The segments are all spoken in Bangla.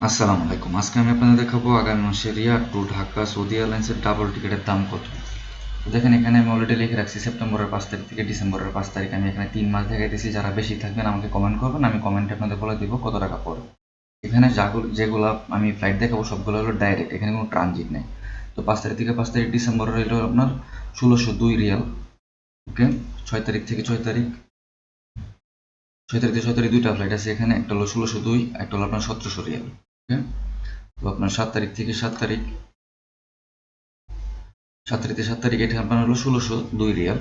আসসালামু আলাইকুম। আজকে আমি আপনাদের দেখাবো আগামী মাসে রিয়াদ টু ঢাকা সৌদি এয়ারলাইন্সের ডাবল টিকিটের দাম কত। তো দেখেন এখানে আমি অলরেডি লিখে রাখছি সেপ্টেম্বরের 5 তারিখ থেকে ডিসেম্বরের 5 তারিখ। আমি এখানে 3 মাস দেখাইতেছি। যারা বেশি থাকবেন আমাকে কমেন্ট করবেন, আমি কমেন্টে আপনাদের বলে দিব কত টাকা পড়ে। এখানে যেগুলো আমি ফ্লাইট দেখাবো সবগুলো হলো ডাইরেক্ট, এখানে কোনো ট্রানজিট নেই। তো 5 তারিখ থেকে 5 তারিখ ডিসেম্বরের হলো আপনার 1602 রিয়াল। ওকে, 6 তারিখ থেকে 6 তারিখ, 6 তারিখ থেকে 6 তারিখ দুইটা ফ্লাইট আছে এখানে, একটা হলো 1602, একটা হলো আপনার 1700 রিয়াল। ওকে, তো আপনার 7 তারিখ থেকে 7 তারিখ, 7 তারিখ থেকে 7 তারিখ এটা আপনার হলো 1602 রিয়াল।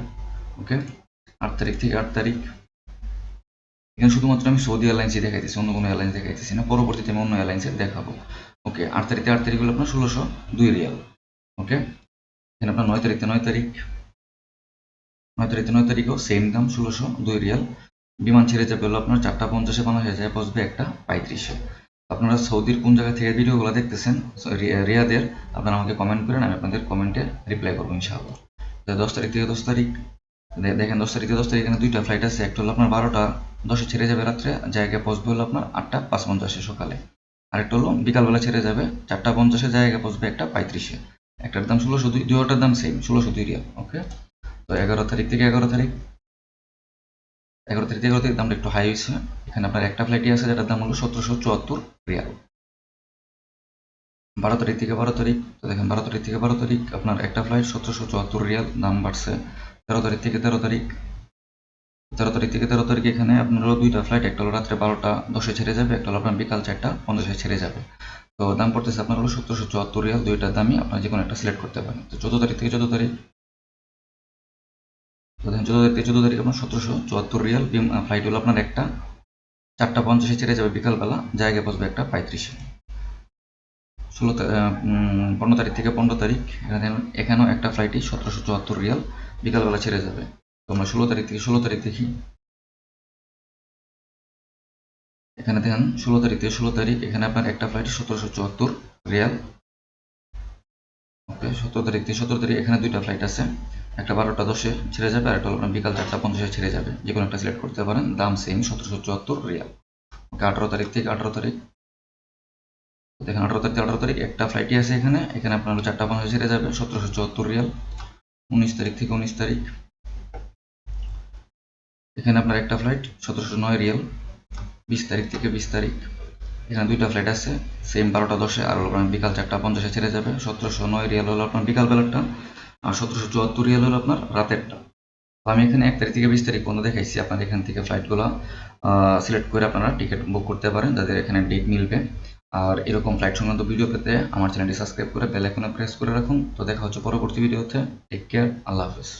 ওকে, 8 তারিখ থেকে 8 তারিখ, এখানে শুধুমাত্র আমি সৌদি এয়ারলাইন্সই দেখাইতেছি, অন্য কোনো এয়ারলাইন্স দেখাইতেছি না। পরবর্তীতে আমি অন্য এয়ারলাইন্সের দেখাবো। ওকে, 8 তারিখ থেকে 8 তারিখ হলো আপনার 1602 রিয়াল। ওকে, এখানে আপনার 9 তারিখ থেকে 9 তারিখ, 9 তারিখ থেকে 9 তারিখও সেম দাম 1602 রিয়াল। বিমান ছেড়ে যাবে হলো আপনার 4টা 50-এ, বাংলাদেশে যায় পৌঁছবে 1টা 35-এ। আপনারা সৌদির কোন জায়গা থেকে ভিডিওগুলো দেখতেছেন রিয়াদের, আপনারা আমাকে কমেন্ট করেন, আমি আপনাদের কমেন্টে রিপ্লাই করবো ইনশাআল্লাহ। 10 তারিখ থেকে 10 তারিখ, দেখেন 10 তারিখ থেকে 10 তারিখ এখানে দুইটা ফ্লাইট আছে। একটা হলো আপনার 12টা 10-এ ছেড়ে যাবে রাত্রে, জায়গায় পৌঁছবে হলো আপনার 8টা 55-এ সকালে। আরেকটা হলো বিকালবেলা ছেড়ে যাবে 4টা 50-এ, জায়গায় পৌঁছবে 1টা 35-এ। একটার দাম 1602, দুইটার দাম সেম 1602 রিয়াল। ওকে, তো 11 তারিখ থেকে 11 তারিখ, 11 তারিখ থেকে 11 তারিখ দামটা একটু হাই হয়েছে। এখানে আপনার একটা ফ্লাইটই আছে যেটার দাম হলো 1774 রিয়াল। 12 তারিখ থেকে 12 তারিখ, তো দেখেন 12 তারিখ থেকে 12 তারিখ আপনার একটা ফ্লাইট 1774 রিয়াল, দাম বাড়ছে। 13 তারিখ থেকে 13 তারিখ, 13 তারিখ থেকে 13 তারিখ এখানে আপনার হলো দুইটা ফ্লাইট, একটা হলো রাত্রে 12টা 10-এ ছেড়ে যাবে, একটা হলো আপনার বিকাল 4টা 50-এ ছেড়ে যাবে। তো দাম পড়তেছে আপনার হলো 1774 রিয়াল। দুইটার দামই আপনার যে কোনো একটা সিলেক্ট করতে পারেন। তো 14 তারিখ থেকে 14 তারিখ, তো দেখেন 14 তারিখ থেকে 14 তারিখ আপনার 1774 রিয়াল। ফ্লাইট হলো আপনার একটা 4টা 50-এ ছেড়ে যাবে বিকালবেলা, জায়গায় পৌঁছবে 1টা 35-এ। 15 তারিখ থেকে 15 তারিখ, এখানেও একটা ফ্লাইটই 1774 রিয়াল, বিকালবেলা ছেড়ে যাবে। তো আমরা 16 তারিখ থেকে 16 তারিখ দেখি। এখানে দেখেন 16 তারিখ থেকে 16 তারিখ এখানে আপনার একটা ফ্লাইট 1774 রিয়াল। ওকে, 17 তারিখ থেকে 17 তারিখ এখানে দুইটা ফ্লাইট আছে, একটা 12টা 10-এ ছেড়ে যাবে, আর একটা হলো আপনার বিকাল 4টা 50-এ ছেড়ে যাবে। যে কোনো একটা সিলেক্ট করতে পারেন, দাম সেম 1774 রিয়াল। ওকে, 18 তারিখ থেকে 18 তারিখ, দেখেন 18 তারিখ থেকে 18 তারিখ একটা ফ্লাইটই আছে এখানে, এখানে আপনার হলো 4টা 50-এ ছেড়ে যাবে 1774 রিয়াল। 19 তারিখ থেকে 19 তারিখ, এখানে আপনার একটা ফ্লাইট 1709 রিয়াল। 20 তারিখ থেকে 20 তারিখ, এখানে দুইটা ফ্লাইট আছে সেম 12টা 10-এ, আর হলো আপনার বিকাল 4টা 50-এ ছেড়ে যাবে। 1709 রিয়াল হলো আপনার বিকাল বেলাটা, আর 1774 রিয়াল হলো আপনার রাতেরটা। তো আমি এখানে 1 তারিখ থেকে 20 তারিখ পর্যন্ত দেখাইছি। আপনারা এখান থেকে ফ্লাইটগুলো সিলেক্ট করে আপনারা টিকিট বুক করতে পারেন, যাদের এখানে ডেট মিলবে। আর এরকম ফ্লাইট সংক্রান্ত ভিডিও পেতে আমার চ্যানেলটি সাবস্ক্রাইব করে বেল আইকনে প্রেস করে রাখুন। তো দেখা হচ্ছে পরবর্তী ভিডিওতে। টেক কেয়ার, আল্লাহ হাফেজ।